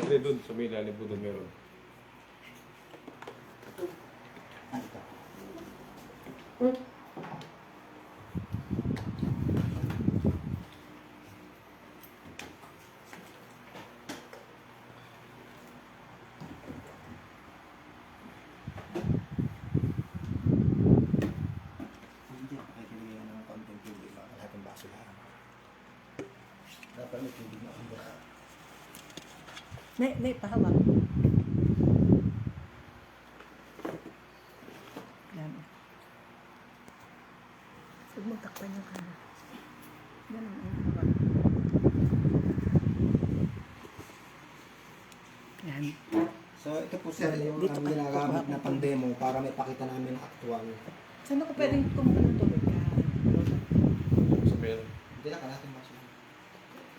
battery doon, sa may ilalim po doon meron. Hindi, nakikiligan ng konting tubig. Lahat ng baso lang. Dapat may tubig na ang baka. Nay, pahawak. Yan. Huwag mong takpan yung kana. Ganun ang hawak. Yan. So ito po sir, yung Dito ka. ginagamit na pang demo para may pakita namin ang actual. Saan ako pwedeng kumuha ng tubig? Sa meron. Hindi na kalating baso.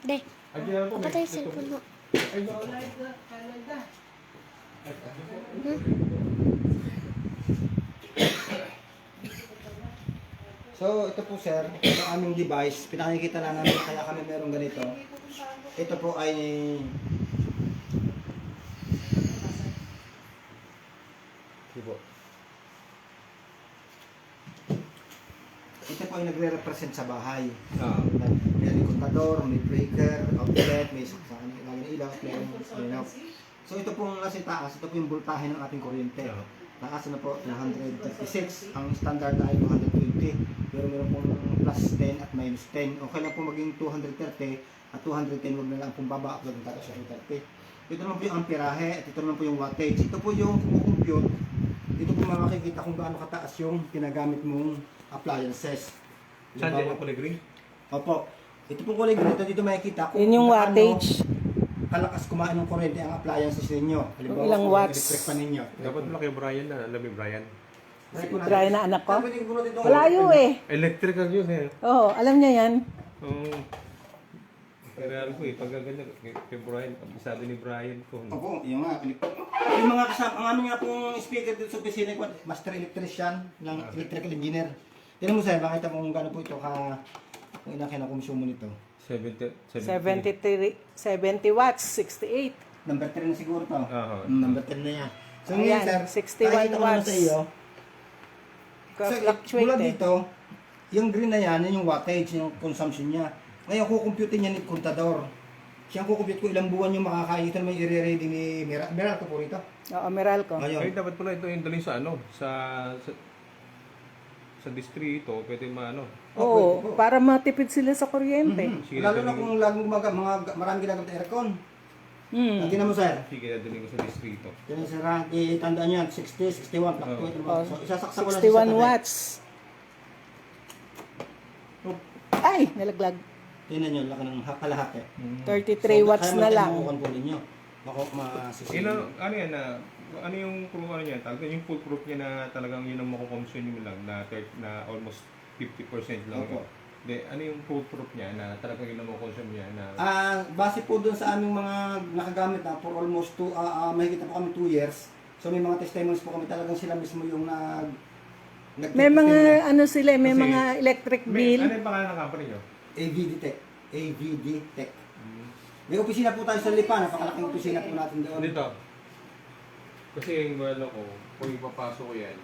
De, Ay, di na po. patay yung cellphone mo. Ay, no. So ito po sir, ito ang aming device. Pinakikita lang namin kaya kami meron ganito. Ito po ay Sige po. ito po ay nagre-represent sa bahay. Ah. May kontador, may breaker, outlet, may saksakan ng ilaw, may ilaw. So ito pong nasa taas, ito po yung voltahe ng ating kuryente. Yeah. Taas na po 236, ang standard na ay 220, pero meron pong plus 10 at minus 10. Okay lang po maging 230 at 210, wag na lang pong baba, upload ng tatas sa 230. Ito naman po yung amperahe at ito naman po yung wattage. Ito po yung kumukompute. Ito po makikita kung gaano kataas yung ginagamit mong appliances. Saan dyan yung kulay green? Opo. Ito pong kulay green, dito makikita kung Yun yung gaano wattage. kalakas kumain ng kuryente ang appliances ninyo. Halimbawa, Ilang kung watts? electric pa ninyo. Dapat mo kay Brian na. Alam mo Brian. Brian na anak ko? Pwede ko dito. Malayo eh. Electrical yun eh. Oo, alam niya yan. Oo. Pero alam ko eh, pag ganyan, kay Brian, sabi ni Brian ko. Opo, yung nga. Yung mga kasama, ang aming nga pong speaker dito sa opisina, master electrician, ng electrical engineer. Tignan mo sir, makita mo kung gaano po ito kung ilang kinakonsumo nito. 70. 70 watts, 68. Number 3 na siguro to. Aha. Number 3 na yan. So Ayan, ngayon sir, 61 pakikita ko naman watts. sa iyo. So, Fluctuate tulad eh. dito, yung green na yan, yun yung wattage, yung consumption niya. Ngayon, kukumpute niya ni kontador. Siyang kukumpute ko ilang buwan yung makakain. Ito naman yung i-reading ni Meral ko po rito. Oo, Meralco. Ay, Ngayon, dapat pala ito yung daling sa ano, sa distrito, pwede maano. Oo, para matipid sila sa kuryente. Sige, lalo na daling- kung laging maraming ginagamit na aircon. Hmm. Tingnan mo sir. Sige, dadaling ko sa distrito. Yan sir, itandaan nyo yan, 60, 61, fluctuate. Oh, So, isasaksak ko lang 61 sa watts. Ay, nalaglag. Tingnan nyo, laki ng kalahati. 33 watts na lang. Kaya mo ninyo. Bako masisili. Ano yan na, ano yung proof ano niya, talaga yung full proof niya na talagang yun ang makukonsume mo lang na almost 50% lang. Opo. De, ano yung full proof niya na talagang yun ang makukonsume niya na Base po dun sa aming mga nakagamit na for almost mahigit na po kami 2 years. So may mga testimonies po kami, talagang sila mismo yung May mga ano sila, may Kasi- mga electric May, bill. ano yung pangalan ng company niyo? AVD Tech. AVD Tech. May opisina po tayo sa Lipa, napakalaking opisina po natin doon. Dito. Kasi yung ano ko, kung ipapasok ko yan,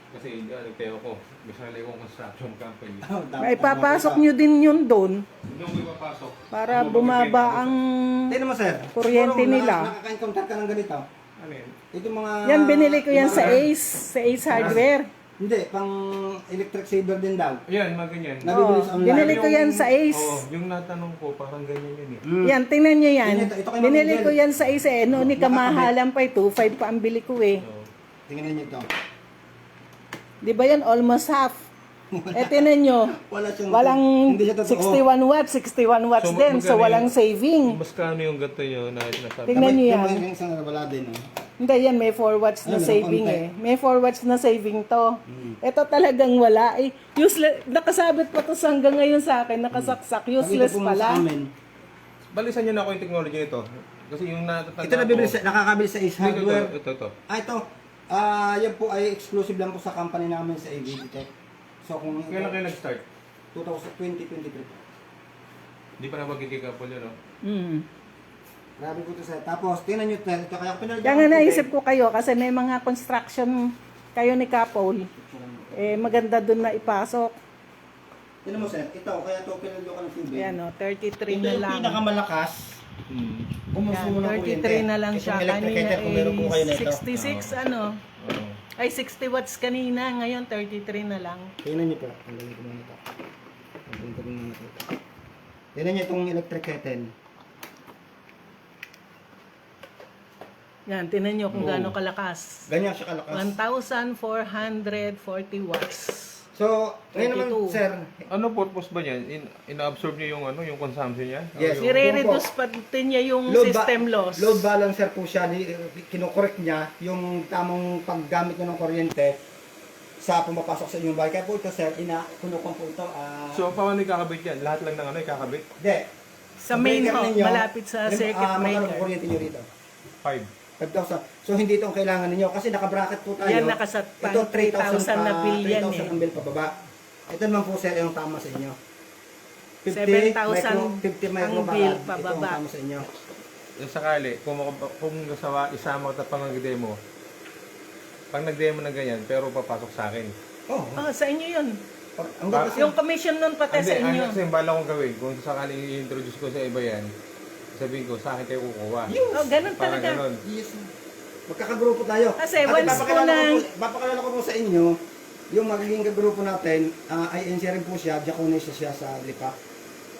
kasi nagtayo ko, may sarili kong construction company. May papasok nyo din yun doon Doon ko ipapasok. para bumaba ang... Tingnan mo sir. Kuryente Siguro, nila. Nakaka-encounter ka ng ganito. Ano yan? Ito mga... Yan, binili ko yan sa mga- Ace. Sa Ace Hardware. Hindi, pang electric saver din daw. Ayan, mga ganyan. Nabibili Oo, sa online. binili ko yan sa Ace. Oo, yung natanong ko, parang ganyan yun eh. Yan, tingnan nyo yan. Ito kay Ma'am Binili Miguel. ko yan sa Ace eh. Noon ni kamahalan pa 2.5 pa ang bili ko eh. Oo. Tingnan niyo ito. Di ba yan? Almost half. Eh, tingnan nyo. Wala siyang... Walang Hindi siya totoo. 61 watts, 61 watts So, din. So, magkano walang yung- saving. Mas kano yung ganito nyo na nasabi? Tingnan nyo yan. Yung isang wala din. Hindi, yan. May 4 watts na Ay, meron saving konti. eh. May 4 watts na saving to. Ito talagang wala. Eh, useless. Nakasabit pa to sa hanggang ngayon sa akin. Nakasaksak. Useless Ito po pala. sa amin. Balisan nyo na ako yung technology nito. Kasi yung natatanda Ito nabibili sa, nakakabili sa Ace Hardware. Ito. Ito. Yan po ay exclusive lang po sa company namin sa AVD Tech. So kung Kailan kayo nag-start? 2023 po. Di pa na magkikikapol yun, no? Mm. Grabe po ito, sir. Tapos, tingnan nyo, sir. Ito kaya pinalagyan Kaya ko nga ng naisip tubig. ko kayo kasi may mga construction kayo ni Kapol. Maganda dun na ipasok. Tingnan mo, sir. Ito, kaya ito pinalagyan ko ng tubig. Ayan o, 33 Ito na yung lang. pinakamalakas. Kumusumo ng Yan, kuryente. 33 na lang Itong siya. electric Kanina kettle, kung meron po kayo ay nito. 66 ano. Oo. Ay 60 watts kanina, ngayon 33 na lang. Tingnan nyo po. Tanggalin ko muna ito. Tanggalin ko muna ito. Tingnan nyo itong electric kettle. Yan, tinan nyo kung Oo. gaano kalakas. Ganyan siya kalakas. 1,440 watts. So, ngayon naman, 32. sir. Ano purpose ba niyan? Ina-absorb niya yung ano, yung consumption niya? Yes. Yung- Nire-reduce pati niya yung system loss. Load balancer po siya. Kinokorek niya yung tamang paggamit niya ng kuryente sa pumapasok sa inyong bahay. Kaya po ito, sir, kinukuha po ito. So, paano ikakabit yan? Lahat lang ng ano ikakabit? Hindi. Sa main breaker ho, ninyo, malapit sa circuit magkano breaker. ang kuryente niyo rito? 5. 5,000. So, hindi ito ang kailangan ninyo. Kasi nakabracket po tayo. Yan, nakasat pa. Ito, 3,000 na bill yan 3,000 eh. ang bill pababa. Ito naman po, sir, yung tama sa inyo. 7,000 50 ang microfarad. bill Ito pababa. ang tama sa inyo. Yung sakali, kung isama kita pang nag-demo, pag nag-demo na ganyan, pero papasok sa akin. Oh, Oh, sa inyo yun. ang ganda, sir. Yung commission nun pati sa Hindi, inyo. kasi yung bala kong gawin, kung sakali i-introduce ko sa iba yan, sabihin ko, sa akin kayo kukuha. Oh, ganun Parang talaga. ganun. Yes, sir. Magkakagrupo tayo. Kasi At once papakilala ko po sa inyo, yung magiging kagrupo natin, INC rin po siya, Diaconisa siya sa Lipa.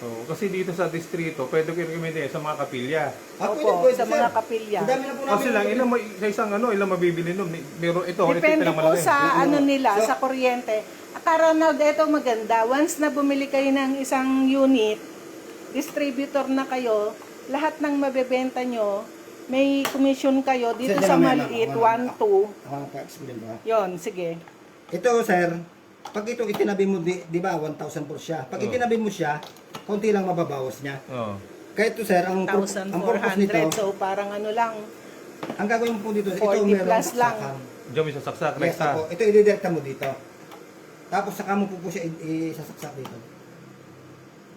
Oo, kasi dito sa distrito, pwede ko i-recommend sa mga kapilya. Opo, sa mga kapilya. Ang dami na po Kasi lang, sa isang ano, ilang mabibili nun. Pero ito, Depende lang po malaki. sa ano nila, So- sa kuryente. Karanal, ito maganda. Once na bumili kayo ng isang unit, distributor na kayo, lahat ng mabebenta nyo, may commission kayo dito Sir, sa mamaya, maliit, ma'am. 1, 2. Ako ang pa-explain ba? Yon, sige. Ito, sir, pag ito itinabi mo, di ba, 1,000 po siya. Pag Oo. itinabi mo siya, konti lang mababawas niya. Oo. Kaya ito, sir, ang purpose nito, 1,400. So, parang ano lang. ang gagawin mo po dito, ito 40 meron plus lang. saksakan. Diyan may sasaksak, Yes, rekta. ako. Ito, ididirekta mo dito. Tapos, saka mo po siya isasaksak dito.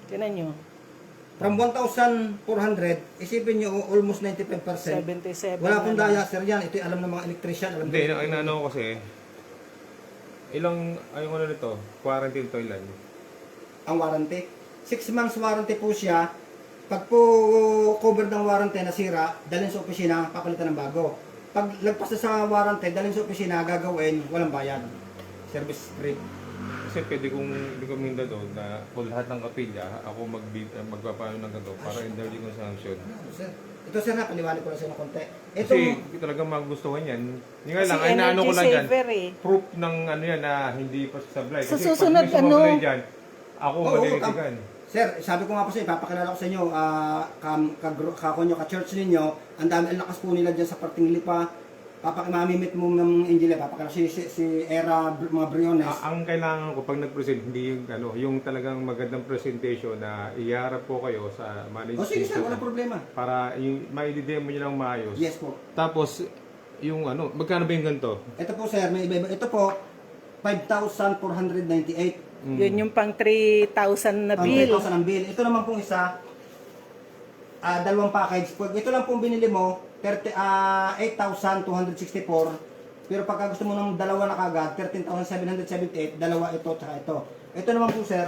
Tinan nyo. From 1,400, isipin nyo, almost 95%. 77. Wala pong na lang. daya, sir, yan. Ito alam ng mga electrician. Alam Hindi, ng- ang inaano ko kasi, yung ano nito, quarantine to ilan? Ang warranty. 6 months warranty po siya. Pag po covered ng warranty nasira, dalhin sa opisina, papalitan ng bago. Pag lagpas na sa warranty, dalhin sa opisina, gagawin, walang bayad. Service free. Kasi pwede kong recommenda doon na kung lahat ng kapilya, ako magpapano ng ganito para energy consumption. Sir, ito sir na, paliwanag ko lang sa inyo konti. Ito, Kasi talagang magustuhan yan. Yung nga Kasi lang, ay naano ko energy lang yan, saver eh. proof ng ano yan na hindi pa sablay. Sa Kasi susunod, pag may sumablay ano? dyan, ako Oo, malilitigan. sir, sabi ko nga po sa inyo, ipapakilala ko sa inyo, ka-church ninyo, ang dami, ang lakas po nila dyan sa parting Lipa. Mamimit mo ng engineer, papakilala si Era, mga Briones. Ang kailangan ko pag nag-present, hindi yung ano, yung talagang magandang presentation na iharap po kayo sa O sige sir, management walang problema. para yung maididemo nyo ng maayos. Yes po. Tapos, yung ano, magkano ba yung ganito? Ito po sir, may iba-iba. Ito po, 5,498. Yun yung pang 3,000 na Ang bill. 3,000 ang bill. Ito naman pong isa, dalawang package. Pag ito lang pong binili mo, 8,264. Pero pagka gusto mo ng dalawa na kagad, 13,778, dalawa ito, tsaka ito. Ito naman po sir,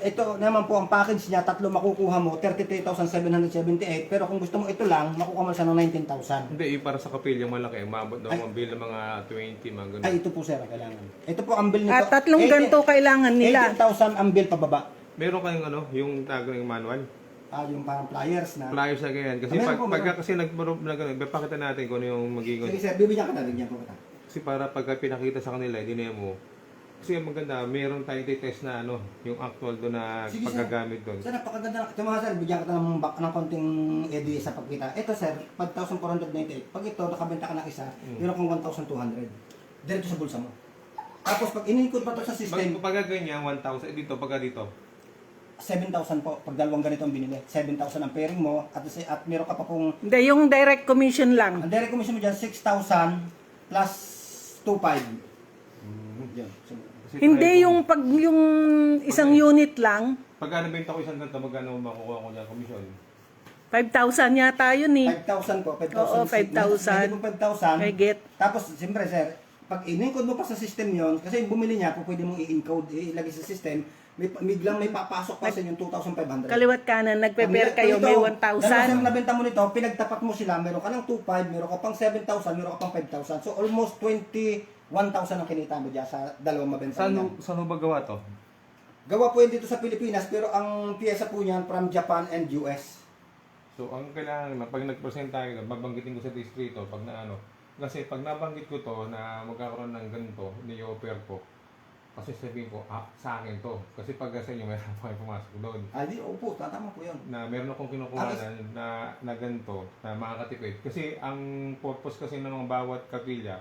ito naman po ang package niya, tatlo makukuha mo, 33,778. Pero kung gusto mo ito lang, makukuha mo siya ng 19,000. Hindi, yung para sa kapilyang malaki, umabot daw Ay. ang bill ng mga 20, mga ganun. Ay, ito po sir, ang kailangan. Ito po ang bill nito. At tatlong ganito kailangan nila. 18,000 ang bill pababa. Meron kayong ano, yung tago ng manual? Yung parang pliers na. Flyers na ganyan. Kasi Meron pag, po, pagka meron. kasi nagpapakita natin kung ano yung magiging. Sige sir, bibigyan ka na, bigyan po kita. Kasi para pagka pinakita sa kanila, dinemo. Kasi ang maganda, meron tayong test na ano, yung actual doon na Sige, sir. paggagamit doon. Sir, napakaganda na. Ito mga sir, bigyan kita ng konting idea sa pagkita. Ito sir, 5,498. Pag ito, nakabenta ka ng isa, meron kang 1,200. Diretso sa bulsa mo. Tapos pag inikot pa to sa system, Pagka ganyan, 1,000. Dito, pagka dito. 7,000 po. Pag dalawang ganito ang binili, 7,000 ang pairing mo at meron ka pa pong, Hindi, yung direct commission lang. ang direct commission mo dyan, 6,000 plus 2,500. Yan. So, Kasi Hindi try ko- yung pag yung isang unit lang, Pagka nabenta ko isang ganito, magkano makukuha ko niya commission? 5,000 yata yun eh. 5,000 po, 5,000. Oo, 5,000. Hindi po 5,000. May get. Tapos, siyempre sir, pag in-encode mo pa sa system yon, kasi yung bumili niya, kung pwede mong i-encode, ilagay sa system, biglang may papasok pa sa inyo yung 2,500. Kaliwat kanan, nagpe-pair kayo, may Dahil sir, 1,000. nabenta mo nito, pinagtapat mo sila, meron ka ng 2,500, meron ka pang 7,000, meron ka pang 5,000. So, almost 21,000 ang kinita mo dyan sa dalawang mabenta Saan niya. saan ho ba gawa to? Gawa po yun dito sa Pilipinas, pero ang piyesa po niyan from Japan and US. So, ang kailangan lang, pag nag-present tayo, babanggitin ko sa distrito, pag na ano, kasi pag nabanggit ko to na magkakaroon ng ganito, ni-offer ko, kasi sabihin ko, sa akin to. Kasi pag sa inyo, meron pa kayo pumasok doon. Di, opo, tama po yun. Na meron akong kinukuhanan na ganito, na makakatipid. Kasi ang purpose kasi ng mga bawat kapilya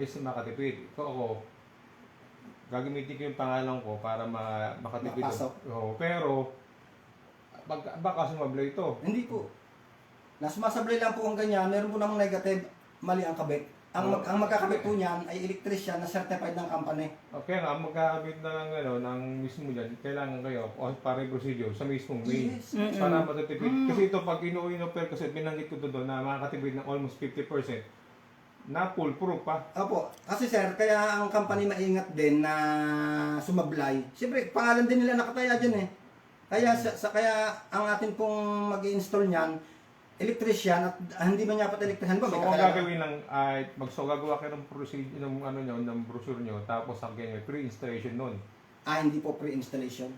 ay makatipid. So ako, gagamitin ko yung pangalan ko para makatipid. Mapasok. Oo, pero, baka sumablay ito. Hindi po. Nasumasablay lang po ang ganyan, meron po namang negative, mali ang kabit. Ang magkakabit po niyan ay electrician na certified ng company. Okay nga, magkakabit na ng, ng mismo dyan, kailangan kayo, o para procedure, sa mismong main. Yes. Para matatipid. Kasi ito, pag ino-offer kasi, binanggit ko doon na makakatipid ng almost 50%, na foolproof pa. Opo, kasi sir, kaya ang company maingat din na sumablay. Siyempre, pangalan din nila nakataya dyan eh. Kaya, kaya ang atin pong mag-i-install niyan, electrician at hindi man niya pat electrician ba? So, May ang kakilala. gagawin lang ay gagawa kayo ng procedure ng brochure nyo, tapos ang ganyan, pre-installation nun. Hindi po pre-installation.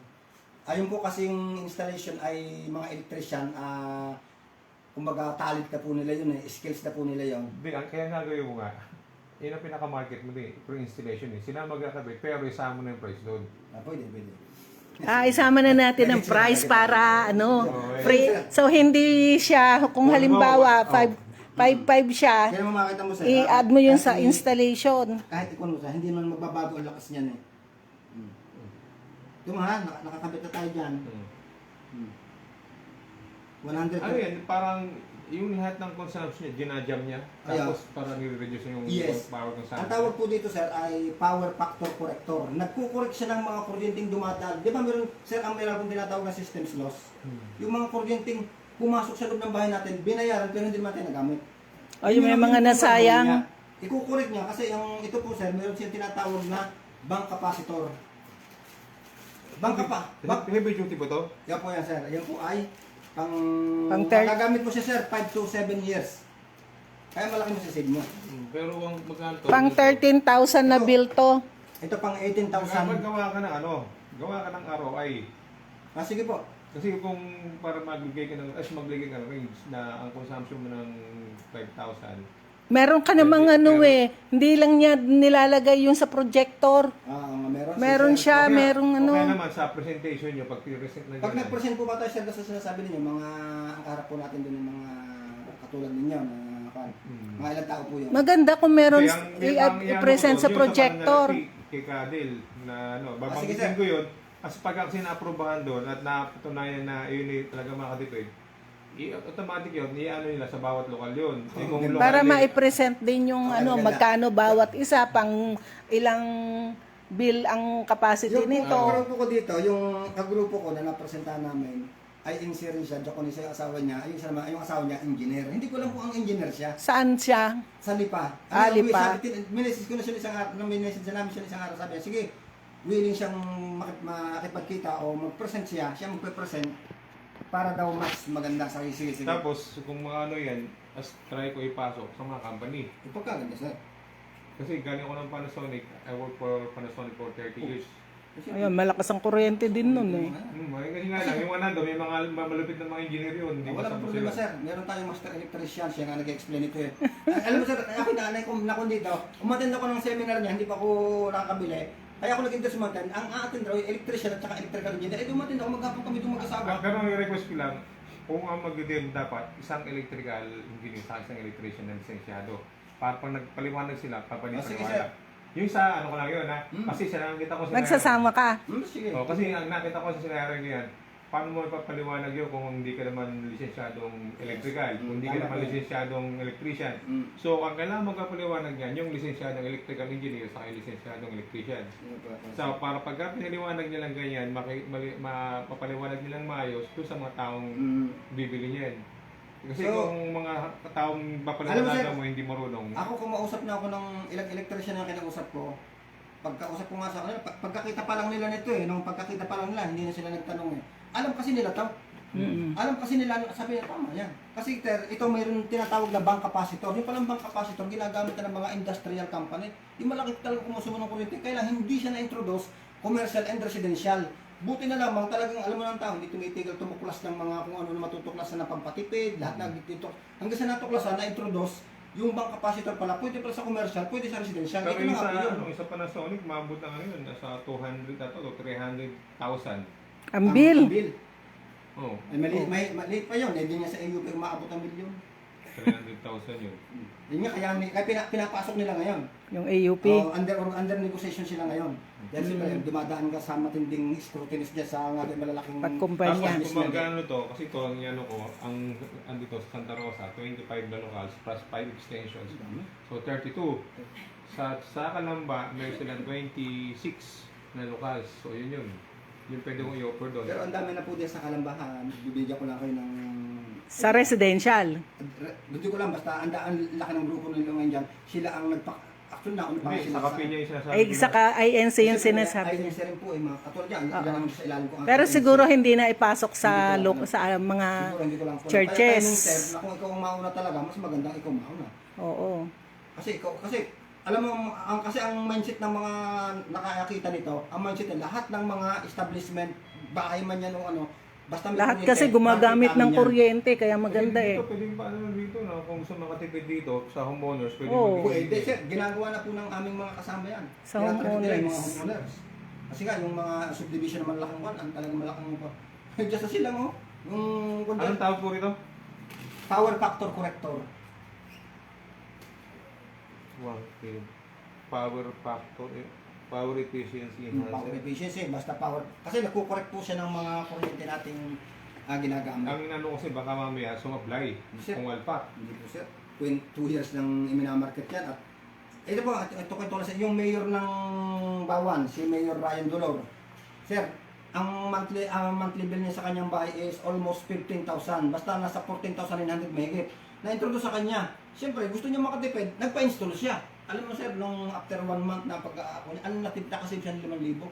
Ayun po kasing installation ay mga electrician, kumbaga talent na po nila yun eh, skills na po nila yun. Di, kaya nga gawin mo nga, yun ang pinaka-market mo din, pre-installation eh. Sila magkakabit, pero isama mo na yung price doon. Pwede. Isama na natin ang price para free. So hindi siya, kung halimbawa 5,500 siya, Kaya mo makita mo sir, i-add mo yun sa kahit installation. kahit ikon mo sir, hindi man magbabago ang lakas niyan eh. Ito nga, nakakabit na tayo dyan. 100. Ano yan, parang yung lahat ng consumption niya, ginajam niya, tapos parang nire-reduce yung Yes. power ng Ang tawag po dito sir ay power factor corrector. Nagkukorek siya ng mga kuryenteng dumadaan. Di ba meron, sir, ang meron pong tinatawag na systems loss. Yung mga kuryenteng pumasok sa loob ng bahay natin, binayaran pero hindi naman tayo nagamit. Ay, may mga nasayang. Ikukorek niya kasi ito po sir, meron siyang tinatawag na bank capacitor. Heavy duty ba to? Yan po yan sir. Yan po ay pang gagamit mo siya sir 5 to 7 years. Kaya malaki mo sa save mo. Pero ang magkano to? Pang 13,000 na bill to. Ito pang 18,000. Gawa ka ng gawa ka ng ROI. Sige po. Kasi kung para magbigay ka ng range na ang consumption mo ng 5,000, Meron ka namang hindi lang niya nilalagay yung sa projector. Meron siya, okay, merong okay naman sa presentation nyo, pag present na Pag ganyan. nag-present po ba tayo sir sa sinasabi ninyo, mga ang harap po natin din ng mga katulad ninyo na mga ilang tao po yun. Maganda kung meron Kasi ang i-present sa projector. Kay Kadil na sige, babanggitin sir. ko yun. Kasi pag kasi na-aprobahan doon at napatunayan na yun talaga makatipid, automatic yun, nila sa bawat lokal yun. Kung Para lokal ma-present din yung Okay, maganda. magkano bawat isa, pang ilang bill ang capacity Yung nito. kagrupo ko dito, yung kagrupo ko na napresentahan namin, ay engineer siya, Japanese yung asawa niya, yung asawa niya, engineer. Hindi ko lang po ang engineer siya. Saan siya? Sa Lipa. Lipa. Minesis ko na siya isang araw, minesis namin siya isang araw, sabi niya, sige, willing siyang makipagkita o mag-present siya magpe-present para daw mas maganda sa sige. Tapos, kung mga yan, try ko ipasok sa mga company. Ipagkaganda sir. Kasi galing ako ng Panasonic, I work for Panasonic for 30 years. Ayun, malakas ang kuryente din nun eh. Kasi nga lang, yung mga nando, may mga malupit na mga engineer yun. Hindi Wala basta pong problema sir. Meron tayong master electrician, siya nga nag-explain ito eh. Alam mo sir, ako na dito, umattend ako ng seminar niya, hindi pa ako nakakabili. Kaya ako nag-interest umattend. Ang a-attend raw, electrician at saka electrical engineer. Umattend ako, maghapon kami itong mag-asawa. Pero ang request ko lang, kung ang mag-deal dapat, isang electrical engineer sa isang electrician na lisensyado. Para pag nagpaliwanag sila, papalitan Sige, ko sir. Yung sa ano ko lang yun ha, kasi siya nakita ko sa Nagsasama ka. Sige. kasi ang nakita ko sa scenario niyan, paano mo ipapaliwanag yun kung hindi ka naman lisensyadong electrical, kung hindi ka Tama naman po. lisensyadong electrician. So, ang kailangan magpapaliwanag niyan, yung lisensyadong electrical engineer sa lisensyadong electrician. So, para pagka pinaliwanag nilang ganyan, mapapaliwanag nilang maayos doon sa mga taong bibili niyan. Kasi So, kung mga taong alam mo, papaliwanagan sir, mo hindi marunong, ako kumausap na ako ng ilang electrician na kinausap ko. Pagkausap ko nga sa kanila, pagkakita pa lang nila nito nung pagkakita pa lang nila, hindi na sila nagtanong Alam kasi nila to. Alam kasi nila, sabi niya, tama yan. Kasi ito mayroon tinatawag na bank capacitor. Yung palang bank capacitor, ginagamit na ng mga industrial company. Yung malaki talaga kumusumo ng kuryente, kaya lang hindi siya na-introduce commercial and residential. Buti na lamang talagang alam mo ng tao, hindi tumitigil tumuklas ng mga kung ano na matutuklasan ng pampatipid, lahat na dito. Hanggang sa natuklasan, na-introduce, yung bank capacitor pala, pwede pala sa commercial, pwede sa residential. pero Ito yung na nga sa, po yun. isa pa na Sonic, maabot na yun, nasa 200 na to, o 300,000. Ang bill. Oh, Ay, maliit pa yun. Hindi niya sa AUP umaabot ang milyon. 300,000 yun. Yun nga, kaya pinapasok nila ngayon. Yung AUP. Under negotiation sila ngayon. Dahil siyempre, dumadaan ka sa matinding scrutiny niya sa nga malalaking Pagkumpanya. Tapos kung magkano to, kasi ito ang ano ko, ang andito sa Santa Rosa, 25 na locals plus 5 extensions. So 32. Sa Calamba, meron silang 26 na locals. So yun yun. Yung pwede kong i-offer doon. Pero ang dami na po din sa Kalambahan. Bibigyan ko lang kayo ng... Sa residential. Hindi ko lang, basta ang laki ng grupo nila ngayon dyan. Sila ang actually na ako Hindi, sa kapinya yung sinasabi. Ay, saka INC yung sinasabi niya. INC rin po, mga katulad dyan. Oo. Yan ang sa ilalim ko. Pero siguro hindi na ipasok sa mga Siguro hindi ko lang po. churches. Kaya timing, sir, na kung ikaw ang mauna talaga, mas magandang ikaw mauna. Oo. Kasi alam mo kasi ang mindset ng mga nakakita nito, ang mindset ng lahat ng mga establishment, bahay man yan o ano, basta may Lahat kuryente, kasi gumagamit makita ng mo yan. kuryente, kaya maganda eh. Dito, pwede pa ano dito, no? Kung gusto makatipid dito, sa homeowners, pwede Oo. Pwede, sir, ginagawa na po ng aming mga kasama yan. Sa Tinatrato nila yung mga homeowners. homeowners. Kasi nga, yung mga subdivision na malaking one, ang talagang malaking pa. Diyan sa sila mo, yung Anong tawag po rito? power factor corrector. Power factor, power efficiency Yung power enhancer. efficiency, basta power. Kasi nagkukorek po siya ng mga kuryente nating ginagamit. Ang inano kasi baka mamaya sumablay Sir. kung walpa. Hindi po sir. 2 years nang iminamarket yan. At ito po, ito kwento lang sa yung mayor ng Bawan, si Mayor Ryan Dolor. Sir, ang monthly bill niya sa kanyang bahay is almost 15,000. Basta nasa 14,900 mahigit. Na-introduce sa kanya. Siyempre, gusto niya makatipid, nagpa-install siya. Alam mo sir, nung after 1 month na pagka-ako niya, ano natipta kasi siya 5,000.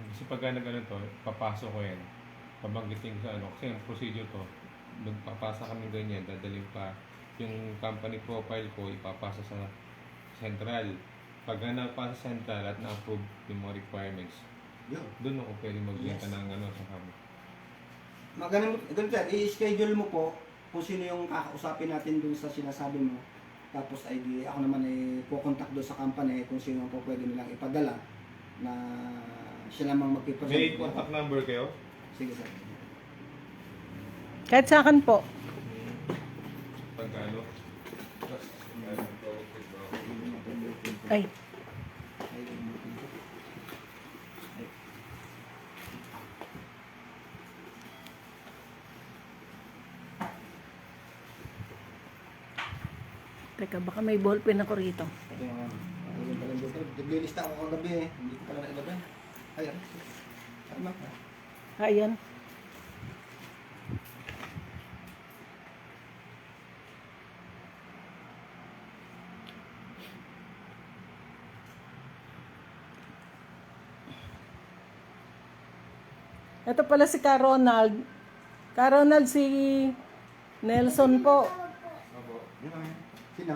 Kasi pagka nag-ano to, papasok ko yan. Pabanggitin ko sa ano, kasi ang procedure to, magpapasa kami ganyan, dadalhin pa yung company profile ko, ipapasa sa central. Pag napasa sa central at na-approve yung mga requirements, Yun. doon ako pwede magbenta Yes. ng ano sa kami. Ganun sir, i-schedule mo po kung sino yung kakausapin natin dun sa sinasabi mo. Tapos ay ako naman ay pukontak doon sa company kung sino po pwede nilang ipadala na siya lamang magpipresent. May contact number kayo? Sige sir. Kahit sa akin po. Pagka ano? Ay, teka, baka may ballpen ako rito. Ayan. Ayun pala dito. Naglilista ako kagabi eh. Hindi ko pala nailagay. Ayan. Tama. Ayan. Ito pala si Ka Ronald. Ka Ronald, si Nelson po. Sino?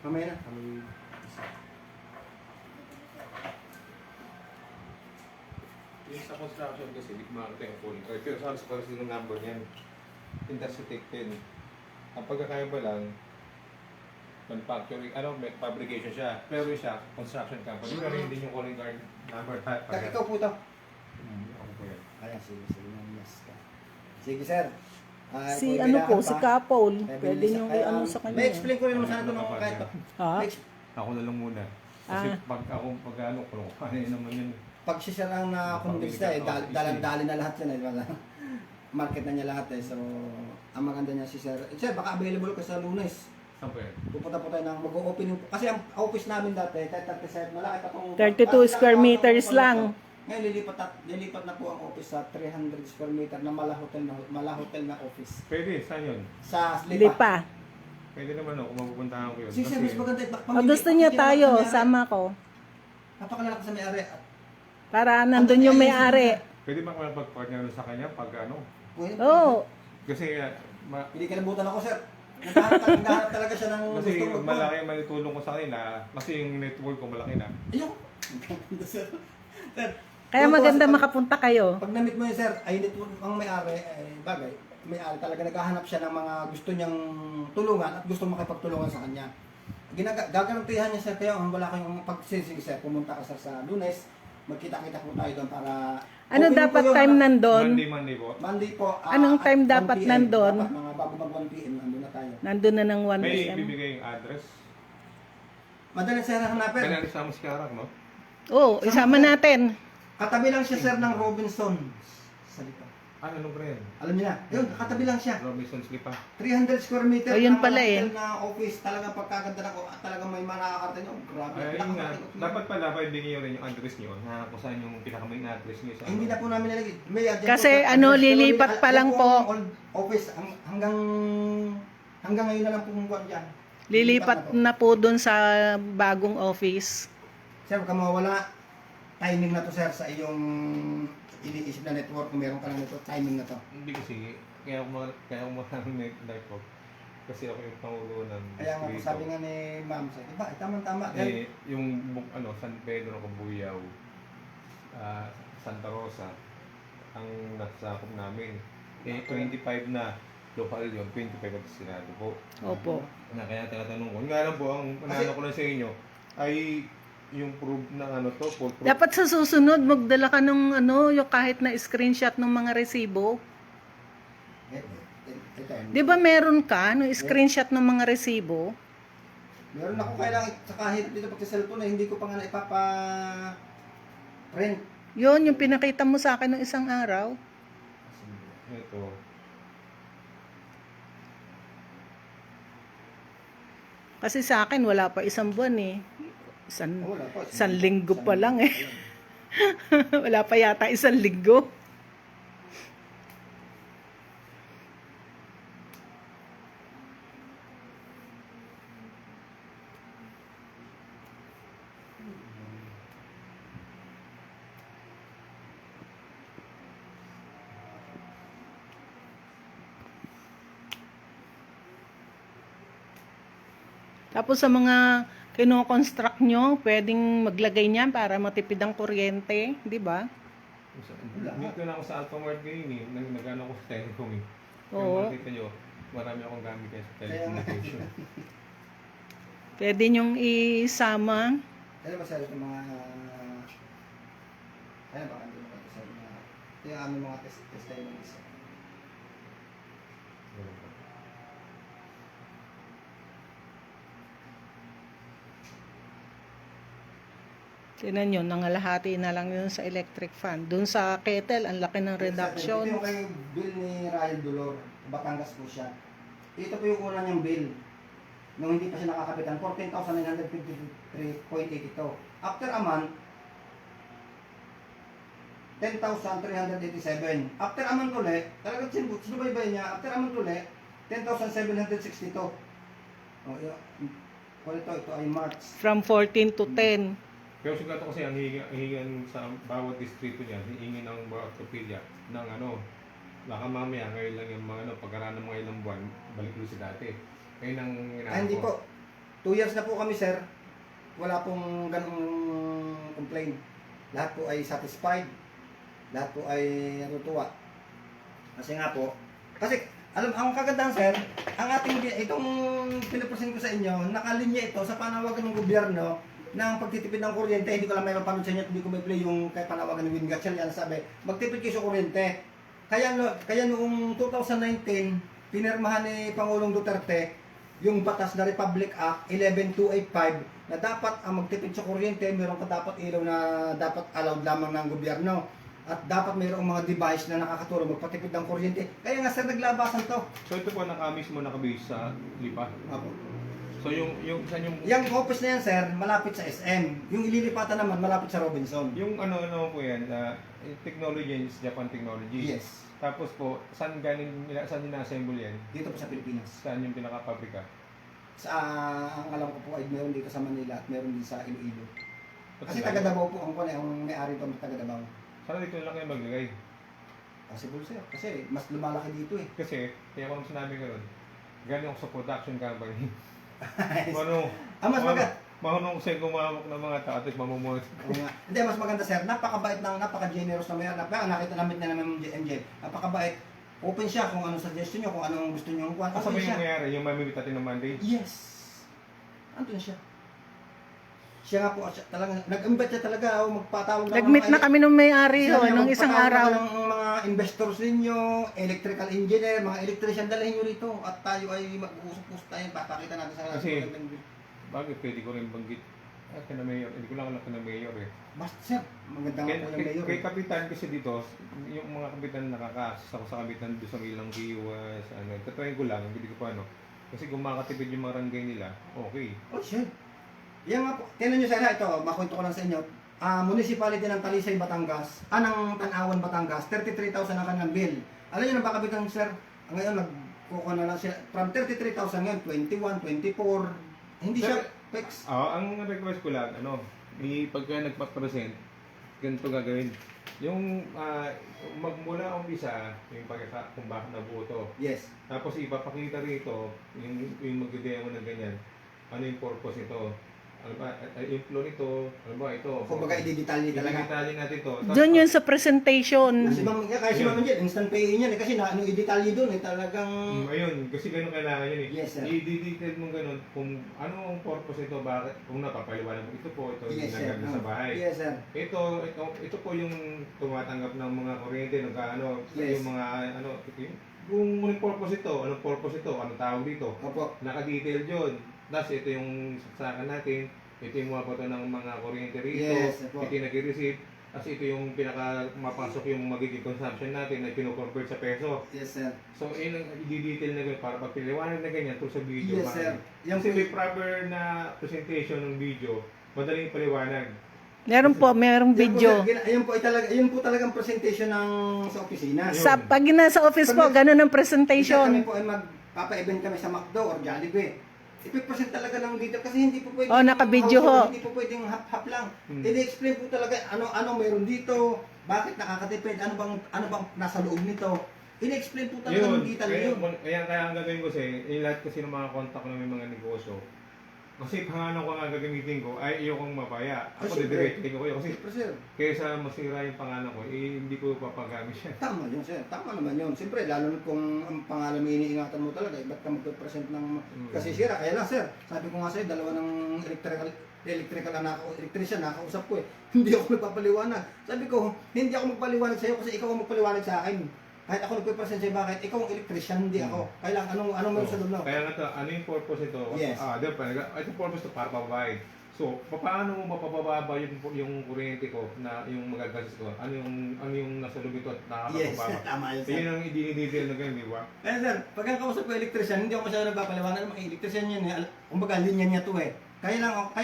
Mamaya na. Yung sa construction kasi, di ko makakita yung phone. Pero sa kasi yung number niyan. Industry 10. Ang pagkakaiba lang, manufacturing, may fabrication siya. Pero siya, construction company. Pero hindi yung calling card number. Ikaw po ito. Ako po yan. Ayan, sige. Yes ka. Sige sir. Si kung ano po, kailangan si pa, Kapol. eh, Pwede bilis- nyo ay, i-ano sa kanya. May explain ko rin naman sana ito nung kahit Ha? Ako na lang muna. Kasi pag ano, kung ano naman yun. pag siya lang na convince na eh, dalan-dali na lahat yan eh. Diba? Market na niya lahat eh. So, ang maganda niya si Sir. Sir, baka available ka sa Lunes. Saan po yan? Pupunta po tayo ng mag-opening. Kasi ang office namin dati, kahit 37, malaki pa itong... 32 square meters lang. Ngayon lilipat na po ang office sa 300 square meter na mala hotel na office. Pwede, saan yun? Sa Lipa. Lipa. Pwede naman ako, kung mapupuntahan ko yun. Si Sir, mas maganda. O gusto niya tayo, sama ko. Napakalala ko sa may-ari. Para nandun yung may-ari. Pwede ba makapag-partner sa kanya pag ano? Pwede. Oo. Kasi, Hindi kalabutan ako, sir. Naghahanap talaga siya ng kasi gusto malaki ang maitulong ko sa kanila. Kasi yung network ko malaki na. Ayun. Sir. Sir. Kaya maganda makapunta kayo. Pag na-meet mo yun, sir, ay network ang may-ari, bagay, may-ari talaga naghahanap siya ng mga gusto niyang tulungan at gusto makipagtulungan sa kanya. Gagarantihan niya, sir, kaya wala kayong pagsisig, sir, pumunta ka, sir, sa Lunes, magkita-kita po tayo doon para... Ano Open dapat po yun, time nandun? Monday po. Monday po. Anong time at 1 dapat PM. nandun? Dapat mga bago mag 1 PM, nandun na tayo. Nandun na ng 1 May PM. ibibigay yung address. Madaling, sir, hanapin. Kailangan isama si Karak, no? Oo, isama natin. Katabi lang siya, sir, ng Robinson. Sa Lipa. Ano ba yan? Alam niyo na, yun, katabi lang siya. Robinson Slipa. 300 square meter Ayun na pala eh. hotel na office, talagang pagkaganda na ko at talagang may manakakarte nyo. Grabe. Ay, yun nga. Nakakatakot na. Dapat pala, pwede nyo rin yung address nyo. Kung saan yung pinaka-main address nyo. Sa Eh, hindi na po namin nilagay. May adjust Kasi po, sir, ano, address, pero lilipat pa lang yan po. ang old office hanggang ngayon na lang po kung dyan. Lilipat po. na po dun sa bagong office. Sir, huwag ka mawawala. Timing na to, sir, sa iyong iniisip na network. Kung meron ka lang nito, timing na to. Hindi kasi, kaya ako ng network. Kasi ako yung pangulo ng Kaya nga po, distrito. sabi nga ni ma'am, sabi, ba, tama-tama. Yung San Pedro, Cabuyao, Santa Rosa, ang nasakop namin. 25 na local yun, 25 at Senado po. Opo. Kaya tinatanong ko. Nga lang po, ang panalo ko lang sa inyo ay yung proof ng ano to, full proof. Dapat sa susunod, magdala ka ng ano, yung kahit na screenshot ng mga resibo. Di ba meron ka, no, screenshot ng mga resibo? Meron ako kailangan sa kahit dito pag sa cellphone na hindi ko pa nga print. Yun, yung pinakita mo sa akin ng isang araw. Ito. Kasi sa akin, wala pa isang buwan eh. Wala pa. Isang linggo pa lang eh. Wala pa yata isang linggo. Tapos sa mga kino-construct nyo, pwedeng maglagay niyan para matipid ang kuryente, di ba? Dito na ako sa Alphamart ngayon eh. Nag-ano ko sa telecom eh. Oo. Kung makita nyo, marami akong gamit kayo sa telecommunication. Pwede nyong isama. Ano ba sir yung mga ano ba ano ba sa mga ito yung aming mga test tayo ng isa. Tinan nyo, nangalahati na lang yun sa electric fan. Doon sa kettle, ang laki ng reduction. Ito yung kay bill ni Ryan Dolor, Batangas po siya. Ito po yung una niyang bill. Nung hindi pa siya nakakapitan, 14,953.82. After a month, 10,387. After a month ulit, talagang sinubaybay niya, after a month ulit, 10,762. Oh, yun. Ito ay March. From 14 to 10. Pero siguro kasi ang hihingan sa bawat distrito niya, hihingi ng bawat kapilya ng ano, baka mamaya ngayon lang yung mga ano, pagkaraan ng mga ilang buwan, balik ulit sa dati. Ngayon ang Hindi po. 2 years na po kami, sir. Wala pong ganong complaint. Lahat po ay satisfied. Lahat po ay natutuwa. Kasi nga po, kasi alam, ang kagandahan, sir, ang ating, itong pinapresent ko sa inyo, nakalinya ito sa panawagan ng gobyerno ng pagtitipid ng kuryente. Hindi ko lang may mapanood sa inyo, hindi ko may play yung kay panawagan ng Wingatchel. Yan sabi, magtipid kayo sa kuryente. Kaya noong 2019, pinirmahan ni Pangulong Duterte yung batas na Republic Act 11285 na dapat ang magtipid sa kuryente, meron ka dapat ilaw na dapat allowed lamang ng gobyerno. At dapat mayroong mga device na nakakatulong magpatipid ng kuryente. Kaya nga sir, naglabasan to. So ito po naka-base sa Lipa. Apo. So So yung saan yung Yung office na yan, sir, malapit sa SM. Yung ililipatan naman, malapit sa Robinson. yung ano po yan, technology is Japan technology. Yes. Tapos po, saan ina-assemble yan? Dito po sa Pilipinas. Saan yung pinaka-pabrika? Sa, ang alam ko po ay meron dito sa Manila at meron din sa Iloilo. Ba't Kasi sila- taga Davao po ang may-ari pa taga Davao. Sana dito lang kayo maglagay. Possible, sir. Kasi mas lumalaki dito eh. Kasi, kaya ko nang sinabi ko nun, galing ako sa production company. Marunong, Mas maganda. marunong siya gumamok ng mga tao at mamumuhat. Oo nga. Hindi, mas maganda, sir. Napakabait ng, napaka-generous na may-ari. Nakita namin na namin yung MJ. Napakabait. Open siya kung anong suggestion nyo, kung anong gusto nyo. Kung Ano open ba yung siya. nangyari? Yung mamimit natin ng Monday? Yes. Andun siya. Siya nga po, talaga, nag-invite siya talaga, magpatawag Nag-meet na kami nung may-ari Siya nung isang araw. ng mga investors ninyo, electrical engineer, mga electrician, dalhin nyo rito at tayo ay mag-uusap-usap tayo, papakita natin sa Kasi- Bakit pwede ko rin banggit? Kina Mayor, hindi ko lang alam kina Mayor eh. Basta sir, maganda nga po yung mayor. Kay Kapitan kasi dito, yung mga Kapitan nakaka-access ako sa Kapitan doon sa ilang kiwas, tatry ko lang, hindi ko pa ano. Kasi kung makakatipid yung mga ranggay nila, okay. Oh shit. Yan nga po, tinan nyo sir ha, ito, makwento ko lang sa inyo. Municipality ng Talisay, Batangas, ng Tanawan, Batangas, 33,000 ang kanyang bill. Alam nyo na ba Kapitan sir, ngayon nagkukuha na lang siya, from 33,000 ngayon, 21, 24, hindi siya fix. Ang request ko lang, pagka nagpa-present, ganito gagawin. Yung magmula umpisa, yung kung bakit nabuo to. Yes. Tapos ipapakita rito, yung mag-demo ng ganyan, ano yung purpose nito. Ano ba, yung flow nito, ano ba ito. Kumbaga i-detalye talaga. I-detalye natin to. Doon yun sa presentation. Kasi kaya si Ma'am Jen, instant pay niyan eh, kasi ano i-detalye doon eh, talagang Ayun, kasi ganun kailangan yun eh. Yes, sir. I-detail mo ganun kung ano ang purpose nito, bakit, kung napapaliwanag mo, ito po, ito yung yes sir. ginagamit sa bahay. Yes sir. Ito po yung tumatanggap ng mga kuryente, Yes. yung mga, kung anong purpose ito, anong tawag dito, Opo. naka-detail yun. Tapos ito yung saksakan natin, ito yung mga pato ng mga kuryente rito, Yes, opo. ito yung nag-receive, tapos ito yung pinaka mapasok yung magiging consumption natin na kino-convert sa peso. Yes sir. So, yun ang i-detail na ganyan para pag piliwanag na ganyan to sa video. Yes sir. Yan Kasi po may proper na presentation ng video, madaling paliwanag. Meron po, merong yan po, video. sir, ayun po talagang presentation ng sa opisina. Sa pag nasa office po, ganun ang Kami presentation. po ay magpapa-event kami sa McDo or Jollibee. Ipipresent talaga lang dito kasi hindi po pwedeng Oh, naka-video ho. hindi po pwedeng hap-hap lang. Hmm. I-explain po talaga ano meron dito, bakit nakakatipid, ano bang nasa loob nito. I-explain po talaga ng detail yun. Kaya ang gagawin ko yung lahat kasi ng mga contact ng mga negosyo. Kasi pangalan ko nga gagamitin ko, ay ayokong mapaya. Ako siyempre. didiretso ko kayo kasi Siyempre sir, kaysa masira yung pangalan ko, hindi ko papagamit siya. tama yun sir, tama naman yun. Siyempre, lalo na kung ang pangalan mo iniingatan mo talaga, ba't ka magpe-present ng kasi sira. Kaya lang sir, sabi ko nga sa'yo, dalawa ng electrician nakausap ko eh. Hindi ako nagpapaliwanag. Sabi ko, hindi ako magpaliwanag sa'yo kasi ikaw ang magpaliwanag sa akin. Kahit ako nagpe-present sa'yo, bakit? Ikaw ang electrician, hindi ako. Kailang anong meron sa loob? Kaya nga to, ano yung purpose ito? Yes. Diba, ito purpose to para pababayad. So, paano mo mapapababa yung kuryente ko na yung magagastos ko? Ano yung nasa loob ito at Yes, nakakapababa? tama yun So, sir. yun ang i-detail na ganyan, di ba? Kaya sir, pag ang kausap ko electrician, hindi ako masyado nagpapaliwanag. Mga electrician yan eh. Kumbaga, linya niya to eh. Kaya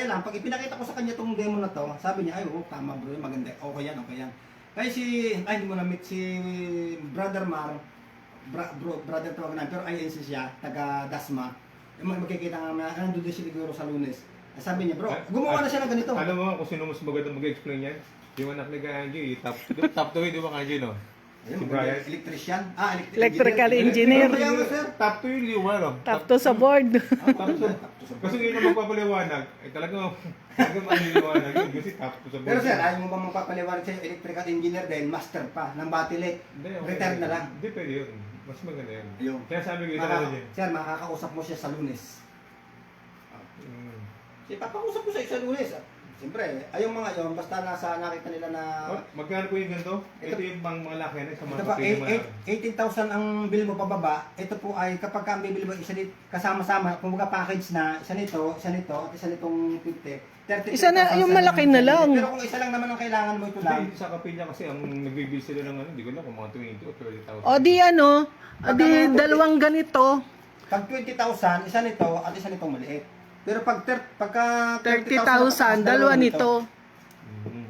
lang, pag ipinakita ko sa kanya tong demo na to, sabi niya, ay, tama bro, maganda. Okay yan. Kaya hindi mo na-meet si Brother Mar, brother tawag na, pero INC siya, taga Dasma. Magkikita nga na, nandun din siya siguro sa Lunes. Sabi niya, bro, gumawa na siya ng ganito. Alam mo kung sino mas maganda mag-explain yan? Yung anak ni Angie, top 2 di ba Angie, no? Ayun, Si Brian. electrician. Electrical engineer. Kaya nga, sir. Top 2 yung liwa, no? Top to sa board. Top 2. Kasi yun ang magpapaliwanag, talagang maliliwanag yun kasi top 2 sa Pero board. sir, ayaw mo bang magpapaliwanag sa'yo, electrical engineer din, master pa, ng Batilet. Hindi, okay. Retire na lang. Hindi, pwede yun. Mas maganda yun. Ayun. Kaya sabi ko, ito na dyan. Sir, makakausap mo siya sa Lunes. Mm. Papakusap ko sa Lunes. Siyempre, ayong mga yon basta nakita nila na Magkano po yung ganito? Ito yung mga laki na sa mga ito ba, kapatid mo. 18,000 ang bill mo pababa. Ito po ay kapag ka bibili mo isa nito, kasama-sama, kung mga package na, isa nito, at isa nitong 50. 33,000 Isa na, yung malaki na lang. Pero kung isa lang naman ang kailangan mo, ito lang. Hindi, sa kapilya kasi ang nagbibil sila ng hindi ko na kung mga 20 o 30,000. O di di dalawang ganito. Pag 20,000, isa nito at isa nitong maliit. Pero pagka 30,000, dalawa nito. Mm.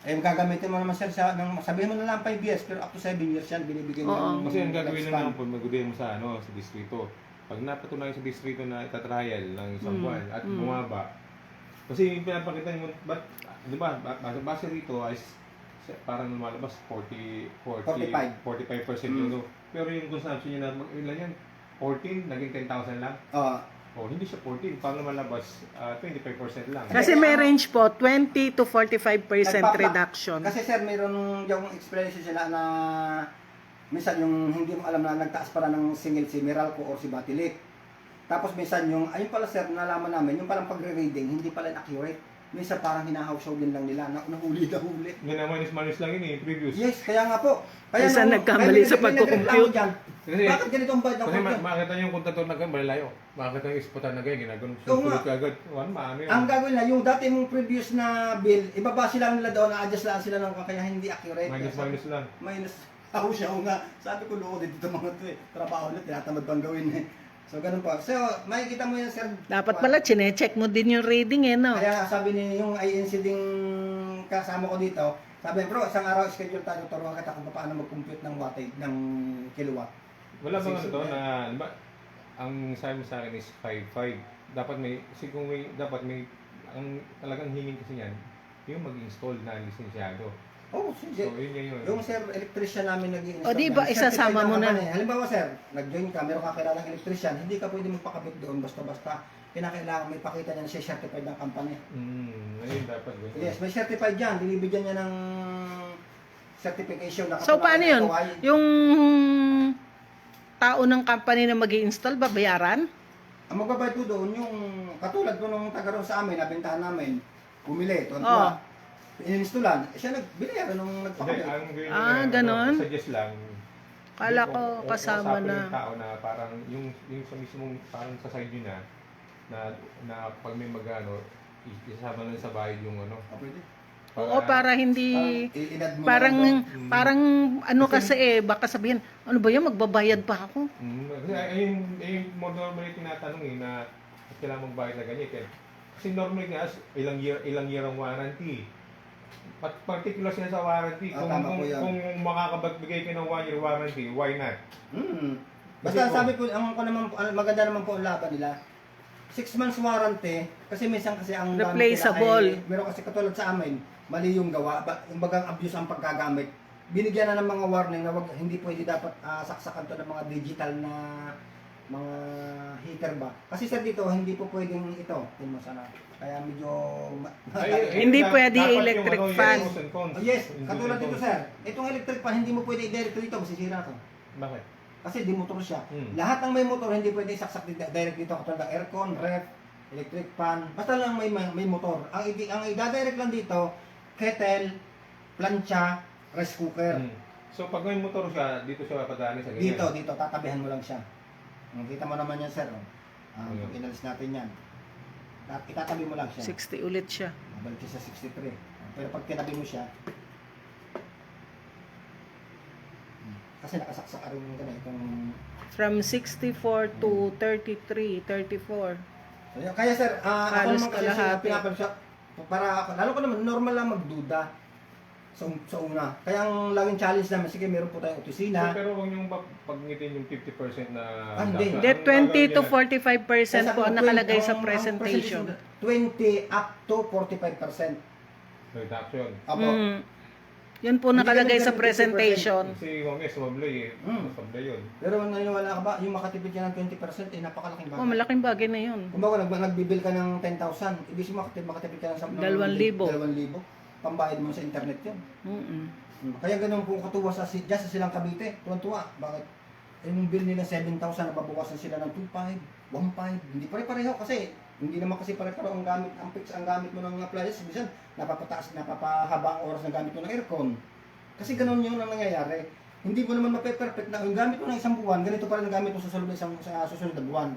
Eh, gagamitin mo naman sir sabihin mo na lang 5 years, pero up to 7 years yan, binibigyan Oo. ng Kasi ang gagawin lifespan. na lang po, magbigay mo sa sa distrito. Pag napatunayan sa distrito na itatrial ng isang buwan at bumaba, kasi yung pinapakita mo, di ba, base rito ay parang lumalabas 45% yun. Pero yung consumption niya na ilan yan? 14, naging 10,000 lang. Oo. Oh, hindi siya 14, parang lumalabas 25% lang. Kasi may range po, 20 to 45% reduction. Kasi sir, mayroon yung explanation sila na minsan yung hindi mo alam na nagtaas pala ng single si Meralco or si Batilik. Tapos minsan yung, ayun pala sir, nalaman namin, yung parang pagre-reading, hindi pala accurate. Minsan parang hinahaw-show din lang nila, nahuli. Nga na minus lang yun previous. Yes, kaya nga po. Minsan nagkamali sa pagko-compute. Kasi, Bakit ganito ang bayad ng kasi compute? makita niyo yung kontator na malayo. Makita yung isputan na ganyan, ginagano. Oo nga. Sulit ka agad. Maano yun. Ang gagawin na, yung dati mong previous na bill, ibabase lang nila doon, na-adjust lang sila ng kaya hindi accurate. Minus lang. Minus. Ako siya, oo nga. Sabi ko, loko dito mga to eh. Trabaho ulit, tinatamad bang gawin eh. So, ganun po. So, makikita mo yan, sir. Dapat pala, chinecheck mo din yung reading eh, no? Kaya sabi ni yung INC ding kasama ko dito, sabi, bro, isang araw schedule tayo, turuan kita kung paano mag-compute ng wattage, ng kilowatt. Wala bang Kasi- ano to na, di ba, ang sabi mo sa akin is 5.5. Dapat dapat may, ang talagang hingin kasi yan, yung mag-install na lisensyado. Oh, So, sige. yun. Yung sir, electrician namin nag-i-install. O, di ba, yan. isasama Certified mo na. company. Halimbawa sir, nag-join ka, meron ka kilalang electrician, hindi ka pwede magpakabit doon basta-basta. Kinakailangan may pakita niya na siya certified ng company. Ayun dapat. Ganun. Yes, may certified yan. Binibigyan niya ng certification na So, katunayan paano na yun? ito ay- Yung tao ng company na mag-i-install, babayaran? Ang magbabayad ko doon, yung katulad ko nung taga ron sa amin, nabentahan namin, bumili, Oo. tuwan-tuwa. Ininstalan, siya nagbinayaran nung Hindi, nagpakabit. ang gawin ganon? suggest lang. Kala Hindi, ko kasama usapin na. yung tao na parang yung sa mismong parang sa side nyo na pag may magano isasama lang sa bayad yung ano. Ah, pwede. Oo, para hindi... I-add mo Parang, na doon. parang ano kasi baka sabihin, ano ba yan, magbabayad pa ako? Kasi ayun mo normally tinatanong na kailangan magbayad na ganyan. Kasi normally nga ilang year ang warranty. Particular sila sa warranty. Ah, tama po yan. Kung makakapagbigay ka ng 1 year warranty, why not? Basta Kasi sabi ko, ang naman, maganda naman po ang laban nila. 6 months warranty, kasi minsan kasi ang gamit nila Replaceable. ay, meron kasi katulad sa amin, mali yung gawa, yung bagang abuse ang paggagamit. Binigyan na ng mga warning na hindi pwede dapat saksakan to ng mga digital na mga heater ba. Kasi sir dito, hindi po pwedeng ito. Tingnan mo sana. Kaya medyo... Hindi pwede dapat yung electric yung fan. pros and cons. Oh, yes, Yung katulad pros and dito cons. sir. Itong electric fan, hindi mo pwede i-direct dito, masisira to. Bakit? Kasi di motor siya. Hmm. Lahat ng may motor, hindi pwede isaksak direct dito. Katulad ng aircon, ref, electric fan. Basta lang may motor. Ang i-direct lang dito, kettle, plancha, rice cooker. So pag may motor siya, dito siya papadaan sa ganyan. Dito, tatabihan mo lang siya. Kita mo naman yan, sir. Oh. Ayun. Pag inalis natin yan. Itatabi mo lang siya. 60 ulit siya. Balik siya sa 63. Pero pag tinabi mo siya, kasi nakasaksak ka rin yung ganitong... From 64 to 33, 34. Kaya sir, ako Halos naman kasi kalahati. pinapansya, lalo ko naman, normal lang magduda sa una. Kaya ang laging challenge namin, sige meron po tayong So, opisina. pero huwag niyong pagnitin yung 50% na Hindi. Hindi, 20 to 45% po ang nakalagay sa Ang presentation. 20 up to 45%. reduction. Apo. Yun po nakalagay sa presentation. Kasi kung may sumablay sumablay yun. Pero naniniwala ka ba, yung makatipid ka ng 20%, napakalaking bagay. Oh, malaking bagay na yun. Kung bago nagbibil ka ng 10,000, ibig sabihin makatipid ka ng 2,000. 2,000. Pambayad mo sa internet yun. Mm-mm. Kaya ganun po katuwa dyan sa silang Cavite. Tuwan-tuwa. Bakit? Yung bill nila 7,000, nababawasan sila ng 2,500, 1,500. Hindi pare-pareho kasi hindi naman kasi pare-pareho ang gamit, ang fix ang gamit mo ng appliances. Minsan, napapahaba ang oras ng gamit mo ng aircon. Kasi ganun yung nangyayari. Hindi mo naman mape-perfect na yung gamit mo ng isang buwan, ganito pa rin ang gamit mo sa susunod na buwan.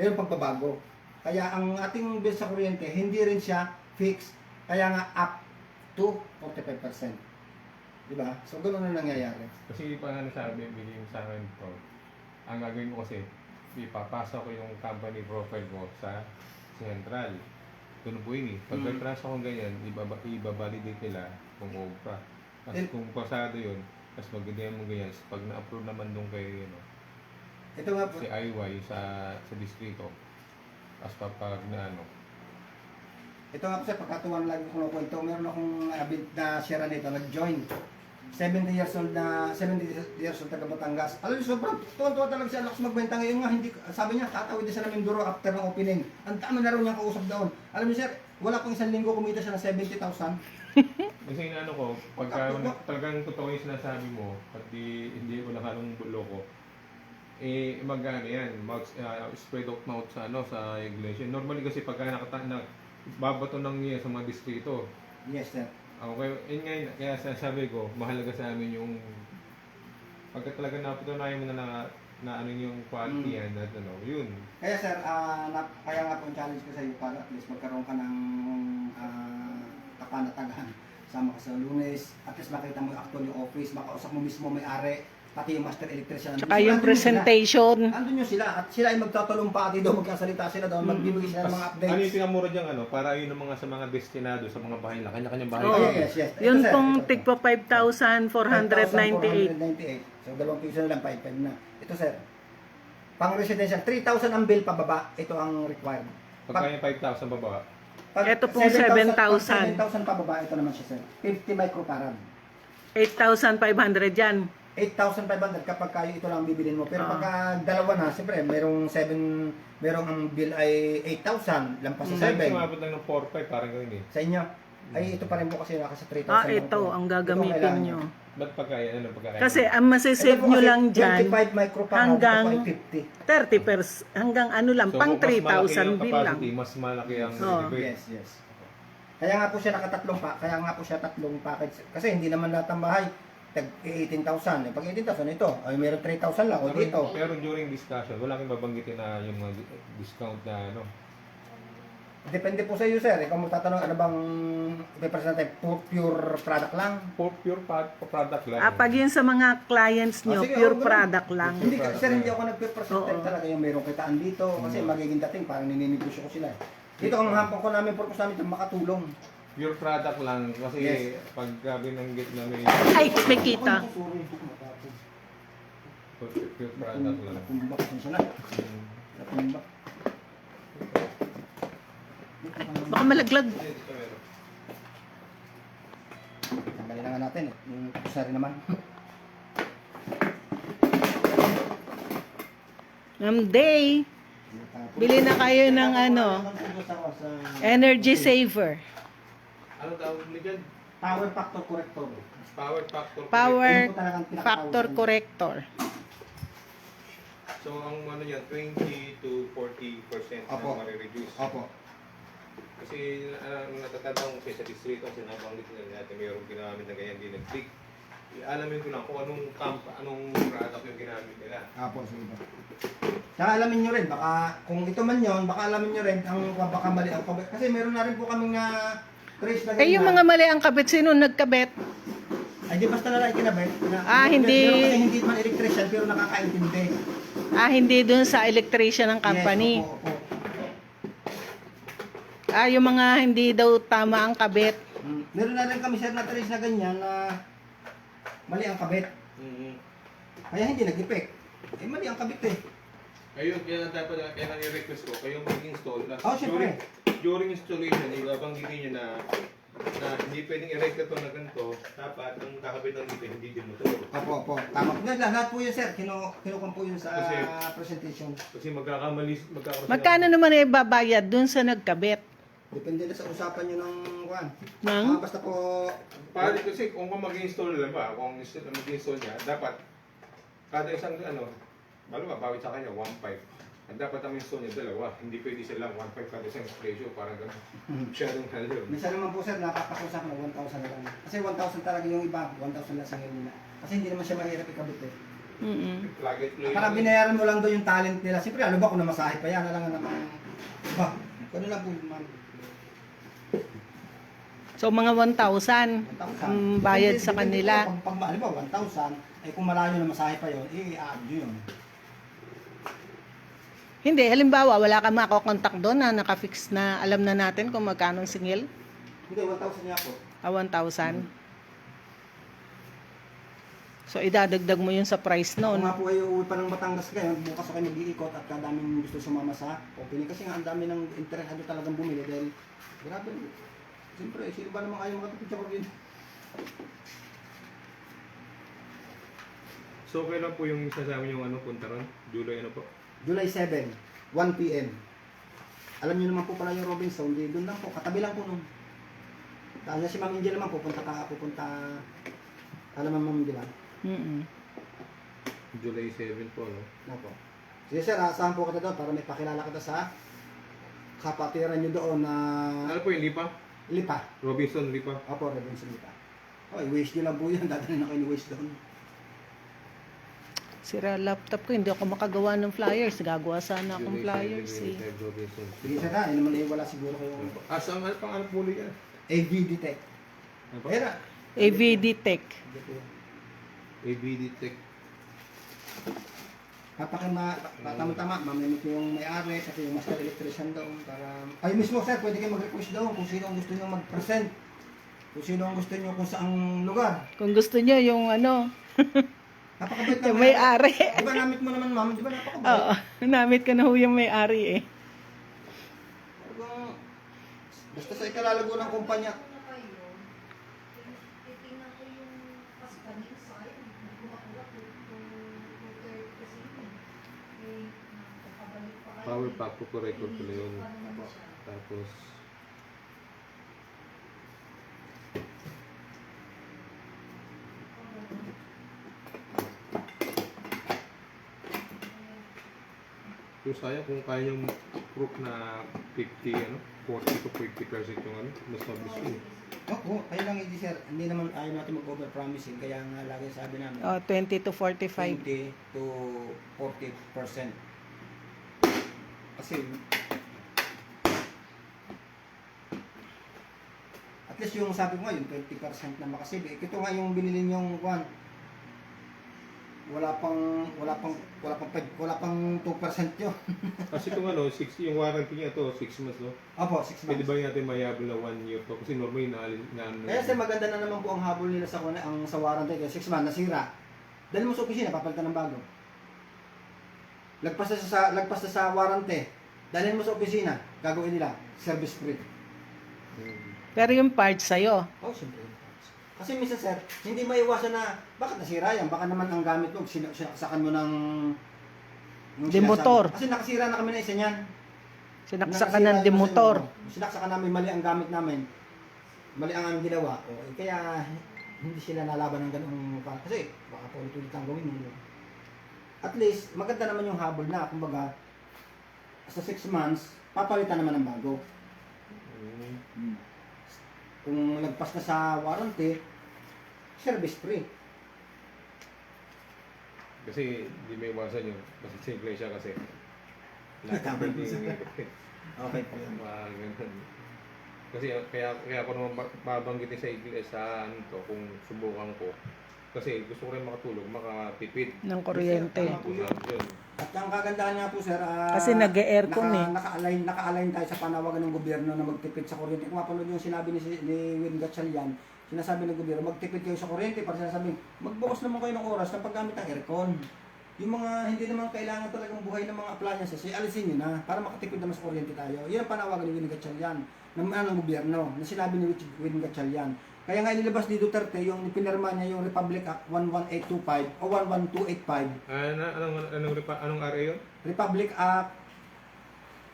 Mayroong pagbabago. Kaya ang ating bill sa kuryente, hindi rin siya fixed. Kaya nga up to 45%. Diba? So, ganun na nangyayari. Kasi pa sabi, bigay mo sa akin ito. Ang gagawin ko kasi, ipapasa ko yung company profile ko sa central. Ganun po yun eh. Pag may transfer kong ganyan, ibabalidate nila kung obra. Kasi kung pasado yun, tapos mag-DM mo ganyan, pag na-approve naman doon kay Ito nga po. si IY sa distrito, tapos pag na Ito nga po sir, pagkatuwan lagi ko kwento, meron akong na share nito, nag-join. 70 years old taga Batangas. Alam niyo, sobrang tuwan-tuwa talaga siya, lakas magbenta ngayon nga, hindi, sabi niya, tatawid din siya ng Mindoro after ng opening. Ang dami na rin niyang kausap doon. Alam niyo sir, wala pang isang linggo kumita siya ng 70,000. Kasi inaano ko, pagka talagang totoo yung sinasabi mo, pati hindi ko nakalong bulo ko, mag-ano yan, spread of mouth sa sa iglesia. Normally kasi pagka babato ng sa mga distrito. Yes sir. Okay, yun nga, kaya sabi ko, mahalaga sa amin yung pagka talaga napatunayan mo na ano yung quality yan, at yun. Kaya sir, kaya nga po ang challenge ko sa iyo para at least magkaroon ka ng kapanatagan. Sama ka sa Lunes, at least makita mo yung actual yung office, makausap mo mismo may-ari, pati yung master electrician. Tsaka yung presentation. Andun yung sila, at sila ay magtatalumpa doon, magkasalita sila doon, magbibigay sila ng mga updates. Ano yung pinamura diyang para yun ang sa mga destinado, sa mga bahay na kanya-kanyang bahay. Oo. Yes. Yun Ito, sir, pong ito. tigpa 5,498. 5,498. So, 2 piso na lang, 5,500 na. Ito sir, pang residential, 3,000 ang bill pababa, ito ang required. Pagka yung 5,000 baba, Ito pong 7,000. 7,000 pababa, ito naman siya sir. 50 microfarad. 8,500 yan. 8,500 kapag kayo ito lang bibilin mo. Pero pagka dalawa na, siyempre, merong ang bill ay 8,000, lampas sa 7. umabot lang ng 4-5, parang gawin eh. Sa inyo, ay ito pa rin po kasi naka sa 3,000. Ito ang gagamitin nyo. Ba't pagka pagka Kasi ang masisave nyo lang dyan, 25 microfarad, hanggang ito pa ay 30%, hanggang ano lang, pang 3,000 bill lang. Mas malaki ang Oo. 50. Yes. Kaya nga po siya tatlong package. Kasi hindi naman lahat ng bahay tag 18,000. Pag 18,000 ito, ay meron 3,000 lang o dito. Pero during discussion, wala kang babanggitin na yung mga discount na Depende po sa iyo, sir. Ikaw mo tatanong, ano bang i-present natin? Pure product lang? pure product lang. Pag yun sa mga clients nyo, Sige, pure ganun. product lang. Hindi, sir, hindi ako nag-present Oo. talaga yung merong kitaan dito. Kasi magiging dating, parang nininegosyo ko sila. Dito ang hapon ko namin, purpose namin, makatulong. Pure product lang kasi Yes. pag binanggit namin Ay, may kita. Sorry. pure product lang. Napumbak siya na. Napumbak. Baka malaglag. Tanggalin na nga natin eh. Yung tapos rin naman. Day, bili na kayo ng energy saver. Ano tawag mo dyan? Power factor corrector. Power factor. Power Yun po talagang pinaka-power factor niya. corrector. So ang ano yan, 20 to 40% Opo. na marireduce. Opo. Kasi natatandaan ko sa distrito, sinabanggit nila natin mayroong ginamit na ganyan din nag-click. Alamin ko lang kung anong product yung ginamit nila. Opo, sige po. Saka alamin nyo rin, baka kung ito man yun, baka alamin nyo rin, baka mali ang kabit. Kasi meron na rin po kaming trace na Yung mga mali ang kabit, sino nagkabit? ay di basta na lang ikinabit. Hindi. Pero kasi hindi man electrician, pero nakakaintindi. Hindi dun sa electrician ng company. Yes, opo. Yung mga hindi daw tama ang kabit. Meron na rin kami sir na trace na ganyan na mali ang kabit. Kaya hindi nag-effect. Mali ang kabit eh. Ayun, kaya nang-request ko, kayong mag-install. Siyempre. During installation, ibabanggitin nyo na hindi pwedeng erect ito na ganito, dapat ang kakabit ng dito, hindi din motor. Opo. Tama. Lahat po yun sir. Kinukuha po yun sa Kasi- presentation. Kasi magkakaroon Magkano naman ibabayad dun sa nagkabit? Depende na sa usapan nyo ng kuhan. Nang? Basta po, Pwede kasi kung mag-install lang ba, kung mag-install niya, dapat kada isang bawit sa kanya, 1.5. At dapat ang install niya dalawa, hindi pwede silang 1.5 kada isang ratio, parang gano'n. Masyadong halong. minsan naman po sir, nakakakusap na 1,000 na lang. Kasi 1,000 talaga yung iba, 1,000 lang sa nila. Kasi hindi naman siya mahirap ikabit eh. Plug and play. Para binayaran mo lang doon yung talent nila. Siyempre, ano ba kung namasahe pa yan? Alam nga naman. Ba, ano lang po man. So mga 1,000 ang bayad sa kanila. Pag alam mo, 1,000, eh kung malayo na masahe pa yun, i-add nyo yun. Hindi, halimbawa, wala ka makokontak doon na nakafix na alam na natin kung magkano ang singil? Hindi, 1,000 niya po. 1,000. So, idadagdag mo yun sa price Ako noon. nga po ay uuwi pa ng Batangas ngayon, bukas ako mag-iikot at kadaming gusto sumama sa opening. Kasi nga ang dami ng interesado talagang bumili dahil grabe. Siyempre, sino ba naman ayaw makatipid sa kuryente? So, kailan po yung isa sa amin yung punta ron? July ano po? July 7, 1 p.m. Alam niyo naman po pala yung Robinson, di doon lang po, katabi lang po nun. Kaya si Ma'am Angel naman pupunta, alam mo Ma'am Angel. Mm-mm. July 7 po, no? Opo. Sige sir, asahan po kita doon para may pakilala kita sa kapatiran niyo doon na Ano po yung Lipa? Lipa. Robinson Lipa. Opo, Robinson Lipa. Oh, i-wish niyo lang po yan, dadalhin ako i-wish doon. Sira laptop ko, hindi ako makagawa ng flyers. Gagawa sana akong flyers eh. Robinson. Sige sir na, yun naman wala siguro kayong Saan ano pang ano po ulit yan? AVD Tech. Ano po? Era. AVD Tech. ABD Tech. Tama-tama, mamimit yung may-ari, pati yung master electrician doon para... Ay mismo sir, pwede kayo mag-request doon kung sino ang gusto nyo mag-present. Kung sino ang gusto nyo kung saang lugar. Kung gusto niyo yung ano, Napakabait yung naman. may-ari. Di ba namit mo naman ma'am? Di ba napakabait? Oo, namit ko na ho yung may-ari eh. Talagang, basta sa ikalalago ng kumpanya. Power pack po record ko na yun. Tapos, yung sayang kung kaya yung proof na 50, 40 to 50% yung mas mabilis yun. Oo, kaya lang hindi sir, hindi naman ayaw natin mag-over-promising. Kaya nga lagi sabi namin, 20 to 45. 20 to 40%. Kasi, at least yung sabi ko nga, yung 20% na makasave. Ito nga yung binili niyong kwan. Wala pang 2% yun. Kasi kung 60 yung warranty niya to, 6 months, no? Opo, 6 Pwede months. ba natin mayabol na 1 year to? Kasi normally Kaya sir, maganda na naman po ang habol nila sa ang sa warranty. Kaya 6 months, nasira. Dahil mo sa opisina, papalitan ng bago. Lagpas na sa warranty. Dalhin mo sa opisina, gagawin nila, service free. Pero yung parts sa'yo. Oh, siyempre. Kasi minsan sir, hindi maiwasan na, bakit nasira yan? Baka naman ang gamit mo, sinaksakan mo ng... Demotor. Kasi nakasira na kami na isa niyan. Sinaksakan ng demotor. Sinaksakan namin, mali ang gamit namin. Mali ang aming ginawa. O, kaya hindi sila nalaban ng ganung kasi baka paulit-ulit ang gawin mo. At least, maganda naman yung habol na. Kumbaga, sa 6 months, papalitan naman ng bago. Kung nagpas na sa warranty, service free. Kasi hindi may iwasan yun. Kasi simple siya kasi. Tama yun, sir. Okay po yan. Ganun. Kasi kaya ko naman babanggitin sa ano to, kung subukan ko. Kasi gusto ko rin makatulog, makatipid. Ng kuryente. Tama po yun. At ang kagandahan nga po sir, Kasi nag-e-aircon eh. Naka-align tayo sa panawagan ng gobyerno na magtipid sa kuryente. Kung mapanood yung sinabi ni Win Gatchalian, sinasabi ng gobyerno, magtipid kayo sa kuryente para sinasabing, magbukas naman kayo ng oras ng paggamit ng aircon. Yung mga hindi naman kailangan talagang buhay ng mga appliances, alisin nyo na para makatipid naman sa kuryente tayo. Yun ang panawagan ni Win Gatchalian ng gobyerno na sinabi ni Win Gatchalian. Kaya nga inilabas ni Duterte yung pinirma niya yung Republic Act 11825 o 11285. Anong RA yun? Republic Act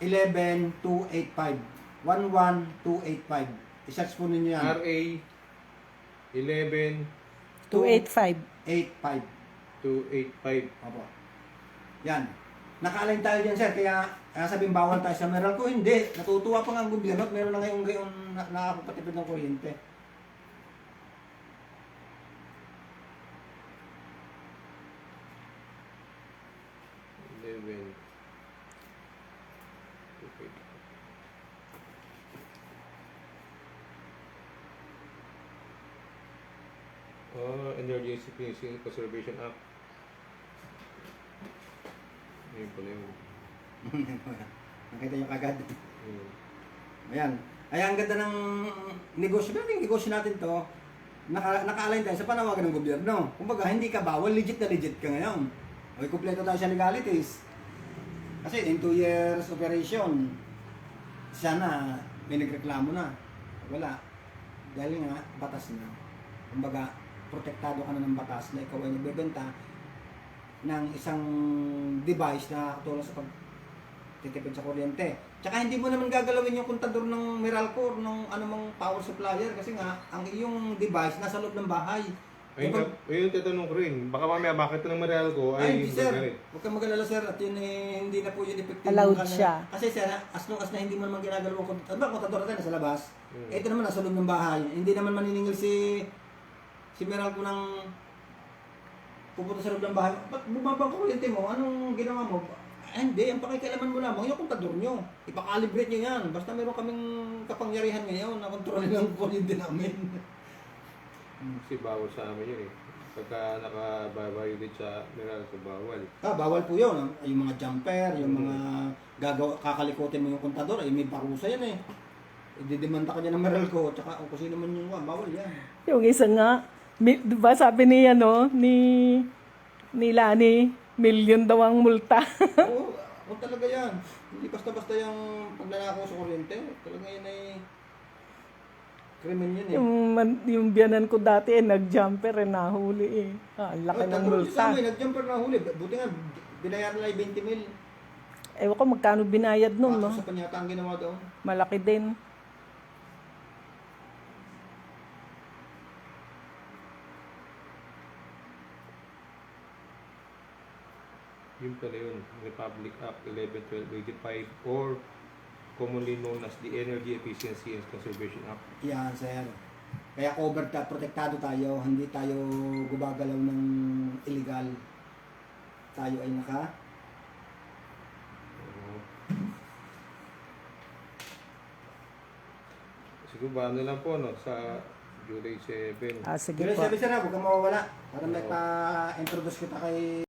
11285. 11285. I-search po ninyo yan. RA 11 285. 85. 285. Opo. Yan. Naka-align tayo dyan, sir. Kaya sabing bawal tayo sa Meralco. Hindi. Natutuwa pa nga ang gobyerno at meron na ngayong nakakapatipid ng kuryente. Energy Efficiency Conservation Act. Ayun pala yun. Nakita nyo kagad. Hmm. Ayan. Ay, ang ganda ng negosyo. Pero yung negosyo natin to, naka-align tayo sa panawagan ng gobyerno. Kumbaga, hindi ka bawal, legit na legit ka ngayon. O, kumpleto tayo sa legalities. Kasi in 2 years operation, sana may nagreklamo na. Wala. Dahil nga, batas na. Kumbaga, protektado ka na ng batas na ikaw ay nagbebenta ng isang device na katulong sa pagtitipid sa kuryente. Tsaka hindi mo naman gagalawin yung kontador ng Meralco, ng anumang power supplier kasi nga, ang iyong device nasa loob ng bahay. Ayun, yung tatanong ko rin. Baka mamaya, bakit ito ng Meralco Ay, hindi sir. ganit? Huwag kang mag-alala sir at yun eh, hindi na po yun effective. Allowed ng siya. Kasi sir, as long as na hindi mo naman ginagalaw ang kontador natin nasa labas, Hmm. ito naman nasa loob ng bahay. Hindi naman maniningil si Meralco ng pupunta sa loob ng bahay. Ba't bumaba ang kuryente mo? Anong ginawa mo? Hindi, ang pakikialaman mo lamang yung kontador nyo. Ipakalibrate nyo yan. Basta meron kaming kapangyarihan ngayon na kontrolin ang kuryente namin. Kasi bawal sa amin yun eh. Pagka nakababayulit sa Meralco, bawal. Bawal po yun. Yung mga jumper, yung mga kakalikutin mo yung kontador, ay may parusa yan eh. Ididemanda ka niya ng Meralco, tsaka kung sino man yung bawal yan. Yung isa nga, diba sabi ni, ni Lani, million daw ang multa. Oo talaga yan. Hindi basta-basta yung pagnanakaw sa kuryente. Talaga yan ay krimen yun eh. yung biyanan ko dati, nag-jumper, nahuli eh. Ang laki ng multa. Nag-jumper na huli. Buti nga, binayaran nila yung 20 mil. Ewan ko magkano binayad nun, no? Sa panyata ang ginawa doon. Malaki din. Yun pala yun, Republic Act 11-12-85 or commonly known as the Energy Efficiency and Conservation Act. Yan, sir. Kaya covered ka, protektado tayo. Hindi tayo gumagalaw ng illegal. Tayo ay Oo. Siguro ba ano lang po, no, sa July 7. Ah, sige Pero po. sabi sir, huwag kang mawawala. Para may pa-introduce kita kay